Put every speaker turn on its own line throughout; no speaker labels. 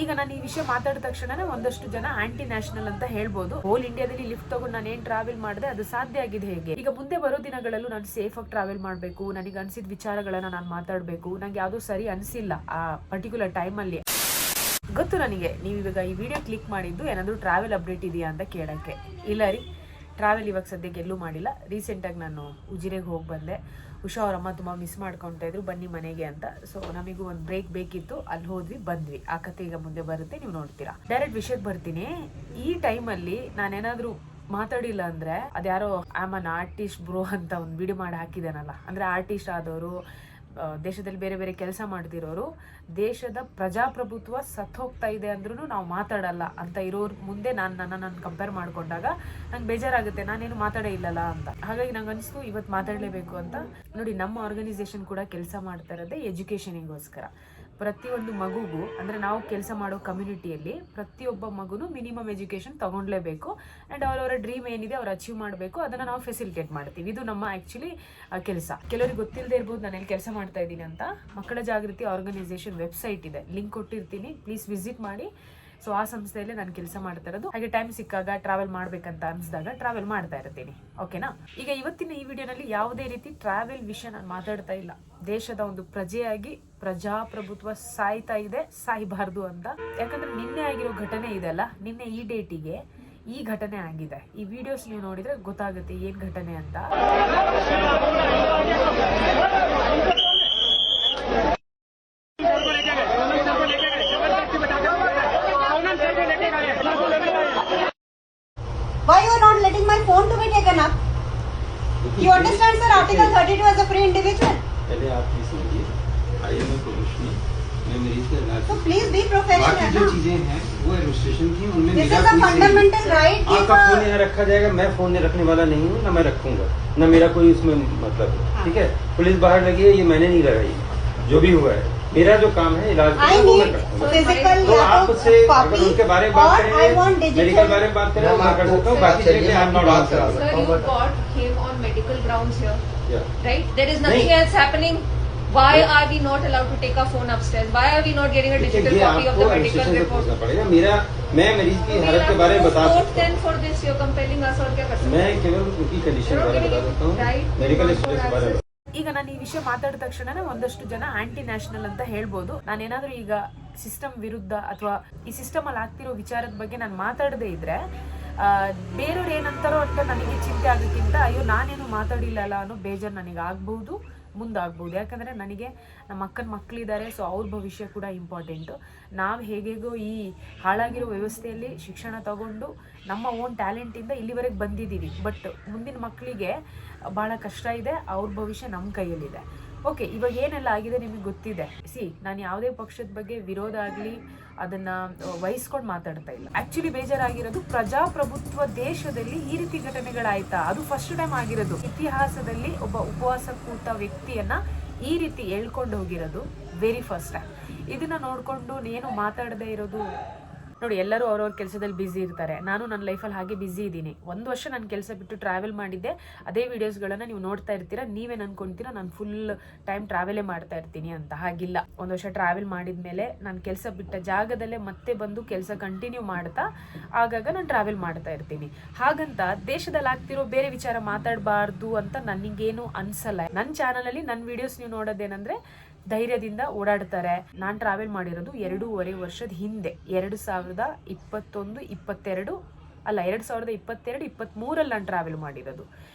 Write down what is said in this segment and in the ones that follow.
ಈಗ ನಾನು ಈ ವಿಷಯ ಮಾತಾಡಿದ ತಕ್ಷಣನೇ ಒಂದಷ್ಟು ಜನ ಆಂಟಿ ನ್ಯಾಷನಲ್ ಅಂತ ಹೇಳ್ಬೋದು. ಹೋಲ್ ಇಂಡಿಯಾದಲ್ಲಿ ಲಿಫ್ಟ್ ತಗೊಂಡು ನಾನು ಏನ್ ಟ್ರಾವೆಲ್ ಮಾಡಿದೆ ಅದು ಸಾಧ್ಯ ಆಗಿದೆ ಹೇಗೆ? ಈಗ ಮುಂದೆ ಬರೋ ದಿನಗಳಲ್ಲೂ ನಾನು ಸೇಫ್ ಆಗಿ ಟ್ರಾವೆಲ್ ಮಾಡಬೇಕು, ನನಗೆ ಅನ್ಸಿದ ವಿಚಾರಗಳನ್ನ ನಾನು ಮಾತಾಡಬೇಕು. ನಂಗೆ ಯಾವ್ದು ಸರಿ ಅನ್ಸಿಲ್ಲ ಆ ಪರ್ಟಿಕ್ಯುಲರ್ ಟೈಮ್ ಅಲ್ಲಿ. ಗೊತ್ತು ನನಗೆ ನೀವು ಇವಾಗ ಈ ವಿಡಿಯೋ ಕ್ಲಿಕ್ ಮಾಡಿದ್ದು ಏನಾದ್ರು ಟ್ರಾವೆಲ್ ಅಪ್ಡೇಟ್ ಇದೆಯಾ ಅಂತ ಕೇಳಕ್ಕೆ. ಇಲ್ಲ ರೀ, ಟ್ರಾವೆಲ್ ಇವಾಗ ಸದ್ಯಕ್ಕೆ ಎಲ್ಲೂ ಮಾಡಿಲ್ಲ. ರೀಸೆಂಟಾಗಿ ನಾನು ಉಜಿರೆಗೆ ಹೋಗಿ ಬಂದೆ. ಉಷಾ ಅವರಮ್ಮ ತುಂಬ ಮಿಸ್ ಮಾಡ್ಕೊತಾ ಇದ್ರು ಬನ್ನಿ ಮನೆಗೆ ಅಂತ. ಸೊ ನಮಗೂ ಒಂದು ಬ್ರೇಕ್ ಬೇಕಿತ್ತು, ಅಲ್ಲಿ ಹೋದ್ವಿ ಬಂದ್ವಿ. ಆ ಕತೆ ಈಗ ಮುಂದೆ ಬರುತ್ತೆ, ನೀವು ನೋಡ್ತೀರಾ. ಡೈರೆಕ್ಟ್ ವಿಷಯಕ್ಕೆ ಬರ್ತೀನಿ. ಈ ಟೈಮಲ್ಲಿ ನಾನೇನಾದ್ರೂ ಮಾತಾಡಿಲ್ಲ ಅಂದ್ರೆ ಅದ್ಯಾರೋ ಆಮ್ ಅನ್ ಆರ್ಟಿಸ್ಟ್ ಬ್ರೋ ಅಂತ ಒಂದು ವಿಡಿಯೋ ಮಾಡಿ ಹಾಕಿದಾನಲ್ಲ, ಅಂದ್ರೆ ಆರ್ಟಿಸ್ಟ್ ಆದವರು, ದೇಶದಲ್ಲಿ ಬೇರೆ ಬೇರೆ ಕೆಲಸ ಮಾಡ್ತಿರೋರು, ದೇಶದ ಪ್ರಜಾಪ್ರಭುತ್ವ ಹೋಗ್ತಾ ಇದೆ ಅಂದ್ರೂ ನಾವು ಮಾತಾಡಲ್ಲ ಅಂತ ಇರೋರ್ ಮುಂದೆ ನಾನು ಕಂಪೇರ್ ಮಾಡ್ಕೊಂಡಾಗ ನಂಗೆ ಬೇಜಾರಾಗುತ್ತೆ, ನಾನೇನು ಮಾತಾಡೇ ಇಲ್ಲಲ್ಲ ಅಂತ. ಹಾಗಾಗಿ ನಂಗೆ ಅನಿಸ್ತು ಇವತ್ತು ಮಾತಾಡಲೇಬೇಕು ಅಂತ. ನೋಡಿ, ನಮ್ಮ ಆರ್ಗನೈಸೇಷನ್ ಕೂಡ ಕೆಲಸ ಮಾಡ್ತಾ ಇರೋದೇ ಎಜುಕೇಷನಿಗೋಸ್ಕರ. ಪ್ರತಿಯೊಂದು ಮಗುಗೂ, ಅಂದರೆ ನಾವು ಕೆಲಸ ಮಾಡೋ ಕಮ್ಯುನಿಟಿಯಲ್ಲಿ ಪ್ರತಿಯೊಬ್ಬ ಮಗುನು ಮಿನಿಮಮ್ ಎಜುಕೇಷನ್ ತಗೊಳ್ಲೇಬೇಕು. ಆ್ಯಂಡ್ ಅವರವರ ಡ್ರೀಮ್ ಏನಿದೆ ಅವ್ರು ಅಚೀವ್ ಮಾಡಬೇಕು, ಅದನ್ನು ನಾವು ಫೆಸಿಲಿಟೇಟ್ ಮಾಡ್ತೀವಿ. ಇದು ನಮ್ಮ ಆ್ಯಕ್ಚುಲಿ ಕೆಲಸ. ಕೆಲವರಿಗೆ ಗೊತ್ತಿಲ್ಲದೆ ಇರ್ಬೋದು ನಾನು ಎಲ್ಲಿ ಕೆಲಸ ಮಾಡ್ತಾ ಇದ್ದೀನಿ ಅಂತ. ಮಕ್ಕಳ ಜಾಗೃತಿ ಆರ್ಗನೈಸೇಷನ್ ವೆಬ್ಸೈಟ್ ಇದೆ, ಲಿಂಕ್ ಕೊಟ್ಟಿರ್ತೀನಿ, ಪ್ಲೀಸ್ ವಿಸಿಟ್ ಮಾಡಿ. ಸೊ ಆ ಸಂಸ್ಥೆಯಲ್ಲೇ ನಾನು ಕೆಲಸ ಮಾಡ್ತಾ ಇರೋದು. ಹಾಗೆ ಟೈಮ್ ಸಿಕ್ಕಾಗ ಟ್ರಾವೆಲ್ ಮಾಡ್ಬೇಕಂತ ಅನ್ಸಿದಾಗ ಟ್ರಾವೆಲ್ ಮಾಡ್ತಾ ಇರ್ತೀನಿ. ಓಕೆನಾ? ಈಗ ಇವತ್ತಿನ ಈ ವಿಡಿಯೋನಲ್ಲಿ ಯಾವುದೇ ರೀತಿ ಟ್ರಾವೆಲ್ ವಿಷಯ ನಾನು ಮಾತಾಡ್ತಾ ಇಲ್ಲ. ದೇಶದ ಒಂದು ಪ್ರಜೆಯಾಗಿ ಪ್ರಜಾಪ್ರಭುತ್ವ ಸಾಯ್ತಾ ಇದೆ, ಸಾಯ್ಬಾರ್ದು ಅಂತ. ಯಾಕಂದ್ರೆ ನಿನ್ನೆ ಆಗಿರೋ ಘಟನೆ ಇದೆಲ್ಲ, ನಿನ್ನೆ ಈ ಡೇಟಿಗೆ ಈ ಘಟನೆ ಆಗಿದೆ. ಈ ವಿಡಿಯೋಸ್ ನೀವು ನೋಡಿದ್ರೆ ಗೊತ್ತಾಗುತ್ತೆ ಏನ್ ಘಟನೆ ಅಂತ.
Why you are not letting my phone to be taken up? You understand, sir? Article 32 as a free individual.
पहले आप प्लीज समझिए, आइए मैं प्रोफेशनल, मैं मरीज के इलाज।
So please be professional.
बाकी जो चीजें हैं वो एडमिनिस्ट्रेशन की, उनमें
This is a fundamental right.
आपका फोन यहाँ रखा जाएगा, मैं फोन नहीं रखने वाला नहीं हूँ, ना मैं रखूंगा, ना मेरा कोई इसमें मतलब है। ठीक है, पुलिस बाहर लगी है, ये मैंने नहीं लगाई। जो भी हुआ है, मेरा जो काम है इलाज का, वो मैं करता हूँ। तो आपसे अगर उनके बारे में बात करें, मेडिकल बारे में बात करें, मैं कर सकता हूँ। बाकी चीजें आप नॉट बात कर सकता हूँ।
Sir, you got him on medical grounds here, right? There is nothing else happening. Why are we not allowed to take our phone upstairs? Why are we not getting a digital copy of the medical report?
पड़ेगा मैं मरीज की हालत के बारे में बता सकता हूँ।
For this, you're compelling us और क्या कर सकते हैं?
मैं केवल उनकी कंडीशन के बारे में बता सकता हूँ, मेडिकल स्टेटस के बारे में।
ಈಗ ನಾನು ಈ ವಿಷಯ ಮಾತಾಡಿದ ತಕ್ಷಣನೇ ಒಂದಷ್ಟು ಜನ ಆಂಟಿ ನ್ಯಾಷನಲ್ ಅಂತ ಹೇಳ್ಬೋದು. ನಾನೇನಾದ್ರೂ ಈಗ ಸಿಸ್ಟಮ್ ವಿರುದ್ಧ ಅಥವಾ ಈ ಸಿಸ್ಟಮ್ ಅಲ್ಲಿ ಆಗ್ತಿರೋ ವಿಚಾರದ ಬಗ್ಗೆ ನಾನು ಮಾತಾಡದೇ ಇದ್ರೆ ಬೇರೆಯವ್ರು ಏನಂತಾರೋ ಅಂತ ನನಗೆ ಚಿಂತೆ ಆಗೋಕ್ಕಿಂತ ಅಯ್ಯೋ ನಾನೇನು ಮಾತಾಡಿಲ್ಲ ಅಲ್ಲ ಅನ್ನೋ ಬೇಜಾರು ನನಗೆ ಆಗ್ಬಹುದು, ಮುಂದಾಗ್ಬೋದು. ಯಾಕಂದರೆ ನನಗೆ ನಮ್ಮ ಅಕ್ಕನ ಮಕ್ಕಳಿದ್ದಾರೆ, ಸೊ ಅವ್ರ ಭವಿಷ್ಯ ಕೂಡ ಇಂಪಾರ್ಟೆಂಟು. ನಾವು ಹೇಗೇಗೋ ಈ ಹಾಳಾಗಿರೋ ವ್ಯವಸ್ಥೆಯಲ್ಲಿ ಶಿಕ್ಷಣ ತಗೊಂಡು ನಮ್ಮ ಓನ್ ಟ್ಯಾಲೆಂಟಿಂದ ಇಲ್ಲಿವರೆಗೆ ಬಂದಿದ್ದೀವಿ. ಬಟ್ ಮುಂದಿನ ಮಕ್ಕಳಿಗೆ ಭಾಳ ಕಷ್ಟ ಇದೆ, ಅವ್ರ ಭವಿಷ್ಯ ನಮ್ಮ ಕೈಯಲ್ಲಿದೆ. ಓಕೆ, ಇವಾಗ ಏನೆಲ್ಲ ಆಗಿದೆ ನಿಮಗೆ ಗೊತ್ತಿದೆ. ನಾನು ಯಾವುದೇ ಪಕ್ಷದ ಬಗ್ಗೆ ವಿರೋಧ ಆಗಲಿ ಅದನ್ನು ವಹಿಸ್ಕೊಂಡು ಮಾತಾಡ್ತಾ ಇಲ್ಲ. ಆ್ಯಕ್ಚುಲಿ ಬೇಜಾರಾಗಿರೋದು ಪ್ರಜಾಪ್ರಭುತ್ವ ದೇಶದಲ್ಲಿ ಈ ರೀತಿ ಘಟನೆಗಳಾಯ್ತಾ, ಅದು ಫಸ್ಟ್ ಟೈಮ್ ಆಗಿರೋದು. ಇತಿಹಾಸದಲ್ಲಿ ಒಬ್ಬ ಉಪವಾಸ ಕೂತ ವ್ಯಕ್ತಿಯನ್ನ ಈ ರೀತಿ ಹೇಳ್ಕೊಂಡು ಹೋಗಿರೋದು ವೆರಿ ಫಸ್ಟ್ ಟೈಮ್. ಇದನ್ನ ನೋಡಿಕೊಂಡು ಏನು ಮಾತಾಡದೇ ಇರೋದು. ನೋಡಿ, ಎಲ್ಲರೂ ಅವ್ರವ್ರ ಕೆಲಸದಲ್ಲಿ ಬ್ಯುಸಿ ಇರ್ತಾರೆ. ನಾನು ನನ್ನ ಲೈಫಲ್ಲಿ ಹಾಗೆ ಬ್ಯುಸಿ ಇದ್ದೀನಿ. 1 ವರ್ಷ ನಾನು ಕೆಲಸ ಬಿಟ್ಟು ಟ್ರಾವೆಲ್ ಮಾಡಿದ್ದೆ. ಅದೇ ವೀಡಿಯೋಸ್ಗಳನ್ನು ನೀವು ನೋಡ್ತಾ ಇರ್ತೀರಾ. ನೀವೇನು ಅನ್ಕೊಂತೀರಾ ನಾನು ಫುಲ್ ಟೈಮ್ ಟ್ರಾವೆಲೇ ಮಾಡ್ತಾ ಇರ್ತೀನಿ ಅಂತ. ಹಾಗಿಲ್ಲ. 1 ವರ್ಷ ಟ್ರಾವೆಲ್ ಮಾಡಿದ್ಮೇಲೆ ನಾನು ಕೆಲಸ ಬಿಟ್ಟ ಜಾಗದಲ್ಲೇ ಮತ್ತೆ ಬಂದು ಕೆಲಸ ಕಂಟಿನ್ಯೂ ಮಾಡ್ತಾ ಆಗಾಗ ನಾನು ಟ್ರಾವೆಲ್ ಮಾಡ್ತಾ ಇರ್ತೀನಿ. ಹಾಗಂತ ದೇಶದಲ್ಲಿ ಆಗ್ತಿರೋ ಬೇರೆ ವಿಚಾರ ಮಾತಾಡಬಾರ್ದು ಅಂತ ನನಗೇನು ಅನ್ಸಲ್ಲ. ನನ್ನ ಚಾನಲಲ್ಲಿ ನನ್ನ ವಿಡಿಯೋಸ್ ನೀವು ನೋಡೋದೇನಂದ್ರೆ ಧೈರ್ಯದಿಂದ ಓಡಾಡ್ತಾರೆ. ನಾನು ಟ್ರಾವೆಲ್ ಮಾಡಿರೋದು 2.5 ವರ್ಷದ ಹಿಂದೆ, 2022-23 ನಾನು ಟ್ರಾವೆಲ್ ಮಾಡಿರೋದು.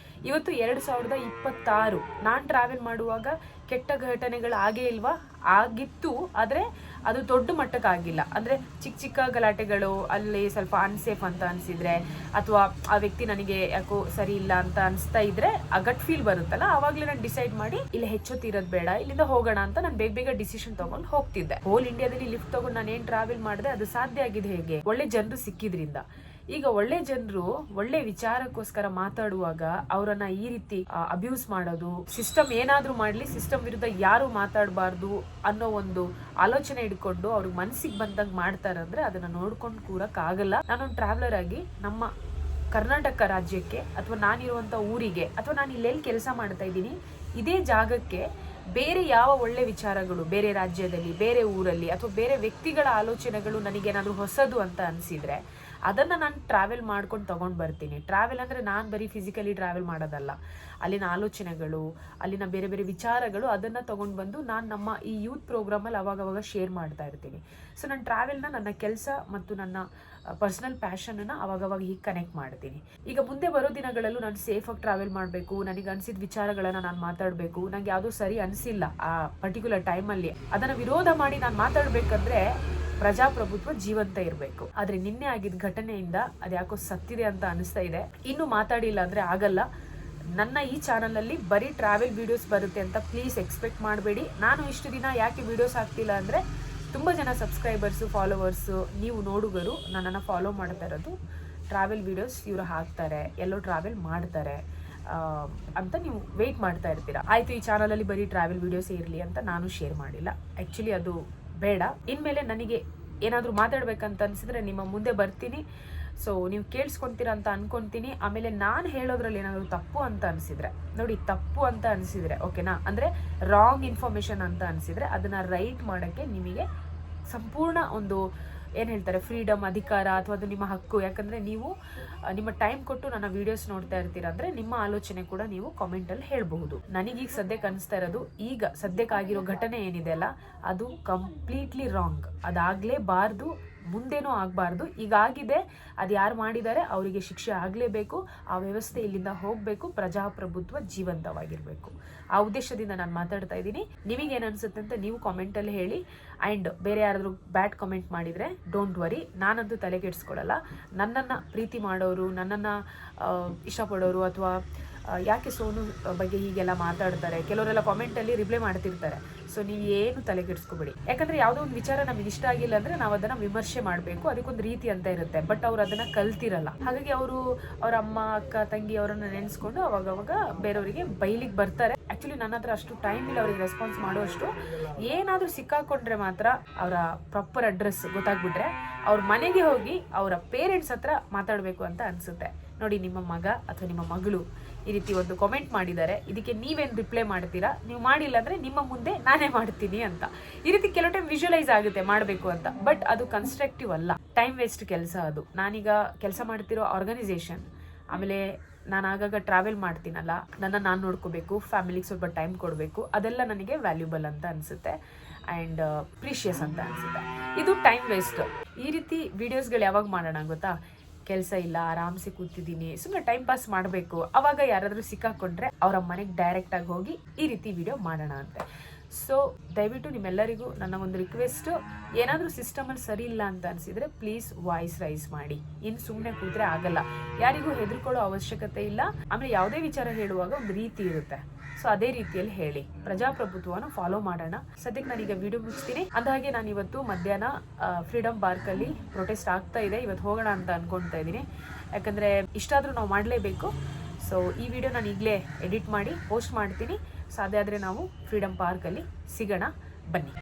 ಇವತ್ತು 2026. ನಾನು ಟ್ರಾವೆಲ್ ಮಾಡುವಾಗ ಕೆಟ್ಟ ಘಟನೆಗಳು ಆಗೇ ಇಲ್ವಾ? ಆಗಿತ್ತು, ಆದರೆ ಅದು ದೊಡ್ಡ ಮಟ್ಟಕ್ಕೆ ಆಗಿಲ್ಲ. ಅಂದರೆ ಚಿಕ್ಕ ಚಿಕ್ಕ ಗಲಾಟೆಗಳು, ಅಲ್ಲಿ ಸ್ವಲ್ಪ ಅನ್ಸೇಫ್ ಅಂತ ಅನಿಸಿದ್ರೆ ಅಥವಾ ಆ ವ್ಯಕ್ತಿ ನನಗೆ ಯಾಕೋ ಸರಿ ಇಲ್ಲ ಅಂತ ಅನಿಸ್ತಾ ಇದ್ರೆ ಆ ಗಟ್ ಫೀಲ್ ಬರುತ್ತಲ್ಲ, ಆವಾಗಲೇ ನಾನು ಡಿಸೈಡ್ ಮಾಡಿ ಇಲ್ಲಿ ಹೆಚ್ಚೊತ್ತಿರೋದು ಬೇಡ, ಇಲ್ಲಿಂದ ಹೋಗೋಣ ಅಂತ ನಾನು ಬೇಗ ಡಿಸಿಷನ್ ತಗೊಂಡು ಹೋಗ್ತಿದ್ದೆ. ಹೋಲ್ ಇಂಡಿಯಾದಲ್ಲಿ ಲಿಫ್ಟ್ ತಗೊಂಡು ನಾನು ಏನು ಟ್ರಾವೆಲ್ ಮಾಡಿದೆ ಅದು ಸಾಧ್ಯ ಆಗಿದೆ ಹೇಗೆ? ಒಳ್ಳೆ ಜನರು ಸಿಕ್ಕಿದ್ರಿಂದ. ಈಗ ಒಳ್ಳೆ ಜನರು ಒಳ್ಳೆ ವಿಚಾರಕ್ಕೋಸ್ಕರ ಮಾತಾಡುವಾಗ ಅವರನ್ನ ಈ ರೀತಿ ಅಬ್ಯೂಸ್ ಮಾಡೋದು, ಸಿಸ್ಟಮ್ ಏನಾದ್ರೂ ಮಾಡ್ಲಿ ಸಿಸ್ಟಮ್ ವಿರುದ್ಧ ಯಾರು ಮಾತಾಡಬಾರ್ದು ಅನ್ನೋ ಒಂದು ಆಲೋಚನೆ ಇಟ್ಕೊಂಡು ಅವ್ರಿಗೆ ಮನಸ್ಸಿಗೆ ಬಂದಂಗೆ ಮಾಡ್ತಾರಂದ್ರೆ ಅದನ್ನ ನೋಡ್ಕೊಂಡು ಕೂರಕ್ ಆಗಲ್ಲ. ನಾನೊಂದು ಟ್ರಾವೆಲರ್ ಆಗಿ ನಮ್ಮ ಕರ್ನಾಟಕ ರಾಜ್ಯಕ್ಕೆ ಅಥವಾ ನಾನಿರುವಂತ ಊರಿಗೆ ಅಥವಾ ನಾನು ಇಲ್ಲೆಲ್ಲಿ ಕೆಲಸ ಮಾಡ್ತಾ ಇದ್ದೀನಿ ಇದೇ ಜಾಗಕ್ಕೆ ಬೇರೆ ಯಾವ ಒಳ್ಳೆ ವಿಚಾರಗಳು ಬೇರೆ ರಾಜ್ಯದಲ್ಲಿ, ಬೇರೆ ಊರಲ್ಲಿ ಅಥವಾ ಬೇರೆ ವ್ಯಕ್ತಿಗಳ ಆಲೋಚನೆಗಳು ನನಗೇನಾದರೂ ಹೊಸದು ಅಂತ ಅನಿಸಿದರೆ ಅದನ್ನು ನಾನು ಟ್ರಾವೆಲ್ ಮಾಡ್ಕೊಂಡು ತೊಗೊಂಡು ಬರ್ತೀನಿ. ಟ್ರಾವೆಲ್ ಅಂದರೆ ನಾನು ಬರೀ ಫಿಸಿಕಲಿ ಟ್ರಾವೆಲ್ ಮಾಡೋದಲ್ಲ, ಅಲ್ಲಿನ ಆಲೋಚನೆಗಳು, ಅಲ್ಲಿನ ಬೇರೆ ಬೇರೆ ವಿಚಾರಗಳು, ಅದನ್ನು ತೊಗೊಂಡು ಬಂದು ನಾನು ನಮ್ಮ ಈ ಯೂತ್ ಪ್ರೋಗ್ರಾಮಲ್ಲಿ ಅವಾಗವಾಗ ಶೇರ್ ಮಾಡ್ತಾ ಇರ್ತೀನಿ. ಸೊ ನಾನು ಟ್ರಾವೆಲ್ನ ನನ್ನ ಕೆಲಸ ಮತ್ತು ನನ್ನ ಪರ್ಸ್ನಲ್ ಪ್ಯಾಷನನ್ನು ಅವಾಗವಾಗ ಹೀಗೆ ಕನೆಕ್ಟ್ ಮಾಡ್ತೀನಿ. ಈಗ ಮುಂದೆ ಬರೋ ದಿನಗಳಲ್ಲೂ ನಾನು ಸೇಫಾಗಿ ಟ್ರಾವೆಲ್ ಮಾಡಬೇಕು, ನನಗೆ ಅನಿಸಿದ ವಿಚಾರಗಳನ್ನು ನಾನು ಮಾತಾಡಬೇಕು, ನನಗೆ ಯಾವುದೂ ಸರಿ ಅನಿಸಿಲ್ಲ ಆ ಪರ್ಟಿಕ್ಯುಲರ್ ಟೈಮಲ್ಲಿ, ಅದನ್ನು ವಿರೋಧ ಮಾಡಿ ನಾನು ಮಾತಾಡಬೇಕಂದ್ರೆ ಪ್ರಜಾಪ್ರಭುತ್ವ ಜೀವಂತ ಇರಬೇಕು. ಆದರೆ ನಿನ್ನೆ ಆಗಿದ್ದ ಘಟನೆಯಿಂದ ಅದ್ಯಾಕೋ ಸತ್ತಿದೆ ಅಂತ ಅನಿಸ್ತಾ ಇದೆ. ಇನ್ನೂ ಮಾತಾಡಿಲ್ಲ ಅಂದರೆ ಆಗಲ್ಲ. ನನ್ನ ಈ ಚಾನಲಲ್ಲಿ ಬರೀ ಟ್ರಾವೆಲ್ ವೀಡಿಯೋಸ್ ಬರುತ್ತೆ ಅಂತ ಪ್ಲೀಸ್ ಎಕ್ಸ್ಪೆಕ್ಟ್ ಮಾಡಬೇಡಿ. ನಾನು ಇಷ್ಟು ದಿನ ಯಾಕೆ ವೀಡಿಯೋಸ್ ಹಾಕ್ತಿಲ್ಲ ಅಂದರೆ ತುಂಬ ಜನ ಸಬ್ಸ್ಕ್ರೈಬರ್ಸು, ಫಾಲೋವರ್ಸು, ನೀವು ನೋಡುಗರು ನನ್ನನ್ನು ಫಾಲೋ ಮಾಡ್ತಾ ಇರೋದು ಟ್ರಾವೆಲ್ ವೀಡಿಯೋಸ್ ಇವರು ಹಾಕ್ತಾರೆ, ಎಲ್ಲೋ ಟ್ರಾವೆಲ್ ಮಾಡ್ತಾರೆ ಅಂತ ನೀವು ವೆಯ್ಟ್ ಮಾಡ್ತಾ ಇರ್ತೀರಾ. ಆಯಿತು, ಈ ಚಾನಲಲ್ಲಿ ಬರೀ ಟ್ರಾವೆಲ್ ವೀಡಿಯೋಸೇ ಇರಲಿ ಅಂತ ನಾನು ಶೇರ್ ಮಾಡಿಲ್ಲ. ಆ್ಯಕ್ಚುಲಿ ಅದು ಬೇಡ. ಇನ್ಮೇಲೆ ನನಗೆ ಏನಾದರೂ ಮಾತಾಡ್ಬೇಕಂತ ಅನಿಸಿದ್ರೆ ನಿಮ್ಮ ಮುಂದೆ ಬರ್ತೀನಿ. ಸೊ ನೀವು ಕೇಳಿಸ್ಕೊತೀರಾ ಅಂತ ಅನ್ಕೊತೀನಿ. ಆಮೇಲೆ ನಾನು ಹೇಳೋದ್ರಲ್ಲಿ ಏನಾದರೂ ತಪ್ಪು ಅಂತ ಅನಿಸಿದ್ರೆ, ನೋಡಿ ತಪ್ಪು ಅಂತ ಅನಿಸಿದ್ರೆ ಓಕೆನಾ, ಅಂದರೆ ರಾಂಗ್ ಇನ್ಫಾರ್ಮೇಷನ್ ಅಂತ ಅನಿಸಿದ್ರೆ ಅದನ್ನು ರೈಟ್ ಮಾಡೋಕ್ಕೆ ನಿಮಗೆ ಸಂಪೂರ್ಣ ಒಂದು ಏನು ಹೇಳ್ತಾರೆ ಫ್ರೀಡಮ್, ಅಧಿಕಾರ, ಅಥವಾ ಅದು ನಿಮ್ಮ ಹಕ್ಕು. ಯಾಕಂದರೆ ನೀವು ನಿಮ್ಮ ಟೈಮ್ ಕೊಟ್ಟು ನನ್ನ ವೀಡಿಯೋಸ್ ನೋಡ್ತಾ ಇರ್ತೀರ ಅಂದರೆ ನಿಮ್ಮ ಆಲೋಚನೆ ಕೂಡ ನೀವು ಕಾಮೆಂಟಲ್ಲಿ ಹೇಳಬಹುದು. ನನಗೀಗ ಸದ್ಯಕ್ಕೆ ಅನಿಸ್ತಾ ಇರೋದು, ಈಗ ಸದ್ಯಕ್ಕಾಗಿರೋ ಘಟನೆ ಏನಿದೆ ಅಲ್ಲ, ಅದು ಕಂಪ್ಲೀಟ್ಲಿ ರಾಂಗ್. ಅದಾಗಲೇಬಾರ್ದು, ಮುಂದೇನೂ ಆಗಬಾರ್ದು. ಈಗಾಗಿದೆ, ಅದು ಯಾರು ಮಾಡಿದ್ದಾರೆ ಅವರಿಗೆ ಶಿಕ್ಷೆ ಆಗಲೇಬೇಕು. ಆ ವ್ಯವಸ್ಥೆ ಇಲ್ಲಿಂದ ಹೋಗಬೇಕು. ಪ್ರಜಾಪ್ರಭುತ್ವ ಜೀವಂತವಾಗಿರಬೇಕು. ಆ ಉದ್ದೇಶದಿಂದ ನಾನು ಮಾತಾಡ್ತಾ ಇದ್ದೀನಿ. ನಿಮಗೇನು ಅನಿಸುತ್ತೆ ಅಂತ ನೀವು ಕಾಮೆಂಟಲ್ಲಿ ಹೇಳಿ. ಆ್ಯಂಡ್ ಬೇರೆ ಯಾರಾದರೂ ಬ್ಯಾಡ್ ಕಮೆಂಟ್ ಮಾಡಿದರೆ ಡೋಂಟ್ ವರಿ, ನಾನಂತೂ ತಲೆ ಕೆಡಿಸ್ಕೊಳ್ಳಲ್ಲ. ನನ್ನನ್ನು ಪ್ರೀತಿ ಮಾಡೋರು, ನನ್ನನ್ನು ಇಷ್ಟಪಡೋರು, ಅಥವಾ ಯಾಕೆ ಸೋನು ಬಗ್ಗೆ ಹೀಗೆಲ್ಲ ಮಾತಾಡ್ತಾರೆ, ಕೆಲವರೆಲ್ಲ ಕಾಮೆಂಟಲ್ಲಿ ರಿಪ್ಲೈ ಮಾಡ್ತಿರ್ತಾರೆ. ಸೊ ನೀವು ಏನು ತಲೆ ಕೆಡಿಸ್ಕೋಬೇಡಿ. ಯಾಕಂದರೆ ಯಾವುದೋ ಒಂದು ವಿಚಾರ ನಮಗೆ ಇಷ್ಟ ಆಗಿಲ್ಲ ಅಂದರೆ ನಾವು ಅದನ್ನು ವಿಮರ್ಶೆ ಮಾಡಬೇಕು, ಅದಕ್ಕೊಂದು ರೀತಿ ಅಂತ ಇರುತ್ತೆ. ಬಟ್ ಅವ್ರು ಅದನ್ನು ಕಲ್ತಿರಲ್ಲ. ಹಾಗಾಗಿ ಅವರು ಅವರ ಅಮ್ಮ, ಅಕ್ಕ, ತಂಗಿ ಅವರನ್ನು ನೆನೆಸ್ಕೊಂಡು ಅವಾಗವಾಗ ಬೇರೆಯವರಿಗೆ ಬೈಲಿಗೆ ಬರ್ತಾರೆ. ಆ್ಯಕ್ಚುಲಿ ನನ್ನ ಹತ್ರ ಅಷ್ಟು ಟೈಮ್ ಇಲ್ಲ ಅವ್ರಿಗೆ ರೆಸ್ಪಾನ್ಸ್ ಮಾಡುವಷ್ಟು. ಏನಾದರೂ ಸಿಕ್ಕಾಕೊಂಡ್ರೆ ಮಾತ್ರ ಅವರ ಪ್ರಾಪರ್ ಅಡ್ರೆಸ್ ಗೊತ್ತಾಗ್ಬಿಟ್ರೆ ಅವ್ರ ಮನೆಗೆ ಹೋಗಿ ಅವರ ಪೇರೆಂಟ್ಸ್ ಹತ್ರ ಮಾತಾಡಬೇಕು ಅಂತ ಅನಿಸುತ್ತೆ. ನೋಡಿ, ನಿಮ್ಮ ಮಗ ಅಥವಾ ನಿಮ್ಮ ಮಗಳು ಈ ರೀತಿ ಒಂದು ಕಾಮೆಂಟ್ ಮಾಡಿದ್ದಾರೆ, ಇದಕ್ಕೆ ನೀವೇನು ರಿಪ್ಲೈ ಮಾಡ್ತೀರಾ? ನೀವು ಮಾಡಿಲ್ಲ ಅಂದರೆ ನಿಮ್ಮ ಮುಂದೆ ನಾನೇ ಮಾಡ್ತೀನಿ ಅಂತ. ಈ ರೀತಿ ಕೆಲವು ಟೈಮ್ ವಿಜುವಲೈಸ್ ಆಗುತ್ತೆ ಮಾಡಬೇಕು ಅಂತ, ಬಟ್ ಅದು ಕನ್ಸ್ಟ್ರಕ್ಟಿವ್ ಅಲ್ಲ, ಟೈಮ್ ವೇಸ್ಟ್ ಕೆಲಸ ಅದು. ನಾನೀಗ ಕೆಲಸ ಮಾಡ್ತಿರೋ ಆರ್ಗನೈಸೇಷನ್, ಆಮೇಲೆ ನಾನು ಆಗಾಗ ಟ್ರಾವೆಲ್ ಮಾಡ್ತೀನಲ್ಲ, ನಾನು ನೋಡ್ಕೋಬೇಕು, ಫ್ಯಾಮಿಲಿಗೆ ಸ್ವಲ್ಪ ಟೈಮ್ ಕೊಡಬೇಕು, ಅದೆಲ್ಲ ನನಗೆ ವ್ಯಾಲ್ಯೂಬಲ್ ಅಂತ ಅನಿಸುತ್ತೆ ಆ್ಯಂಡ್ ಪ್ರೀಷಿಯಸ್ ಅಂತ ಅನಿಸುತ್ತೆ. ಇದು ಟೈಮ್ ವೇಸ್ಟ್. ಈ ರೀತಿ ವೀಡಿಯೋಸ್ಗಳು ಯಾವಾಗ ಮಾಡೋಣ ಗೊತ್ತಾ? ಕೆಲಸ ಇಲ್ಲ, ಆರಾಮ್ಸೆ ಕೂತಿದ್ದೀನಿ, ಸುಮ್ಮನೆ ಟೈಮ್ ಪಾಸ್ ಮಾಡಬೇಕು, ಅವಾಗ ಯಾರಾದರೂ ಸಿಕ್ಕಾಕೊಂಡ್ರೆ ಅವರ ಮನೆಗೆ ಡೈರೆಕ್ಟಾಗಿ ಹೋಗಿ ಈ ರೀತಿ ವಿಡಿಯೋ ಮಾಡೋಣ ಅಂತೆ. ಸೊ ದಯವಿಟ್ಟು ನಿಮ್ಮೆಲ್ಲರಿಗೂ ನನ್ನ ಒಂದು ರಿಕ್ವೆಸ್ಟು, ಏನಾದರೂ ಸಿಸ್ಟಮಲ್ಲಿ ಸರಿ ಇಲ್ಲ ಅಂತ ಅನಿಸಿದರೆ ಪ್ಲೀಸ್ ವಾಯ್ಸ್ ರೈಸ್ ಮಾಡಿ. ಇನ್ನು ಸುಮ್ಮನೆ ಕೂತ್ರೆ ಆಗಲ್ಲ. ಯಾರಿಗೂ ಹೆದರ್ಕೊಳ್ಳೋ ಅವಶ್ಯಕತೆ ಇಲ್ಲ. ಆಮೇಲೆ ಯಾವುದೇ ವಿಚಾರ ಹೇಳುವಾಗ ಒಂದು ರೀತಿ ಇರುತ್ತೆ. ಸೊ ಅದೇ ರೀತಿಯಲ್ಲಿ ಹೇಳಿ, ಪ್ರಜಾಪ್ರಭುತ್ವವನ್ನು ಫಾಲೋ ಮಾಡೋಣ. ಸದ್ಯಕ್ಕೆ ನಾನೀಗ ವಿಡಿಯೋ ಮುಗಿಸ್ತೀನಿ. ಅಂದಹಾಗೆ ನಾನು ಇವತ್ತು ಮಧ್ಯಾಹ್ನ ಫ್ರೀಡಮ್ ಪಾರ್ಕಲ್ಲಿ ಪ್ರೊಟೆಸ್ಟ್ ಆಗ್ತಾ ಇದೆ, ಇವತ್ತು ಹೋಗೋಣ ಅಂತ ಅನ್ಕೊಳ್ತಾ ಇದ್ದೀನಿ. ಯಾಕಂದರೆ ಇಷ್ಟಾದರೂ ನಾವು ಮಾಡಲೇಬೇಕು. ಸೊ ಈ ವಿಡಿಯೋ ನಾನು ಈಗಲೇ ಎಡಿಟ್ ಮಾಡಿ ಪೋಸ್ಟ್ ಮಾಡ್ತೀನಿ. ಸಾಧ್ಯ ಆದರೆ ನಾವು ಫ್ರೀಡಮ್ ಪಾರ್ಕಲ್ಲಿ ಸಿಗೋಣ, ಬನ್ನಿ.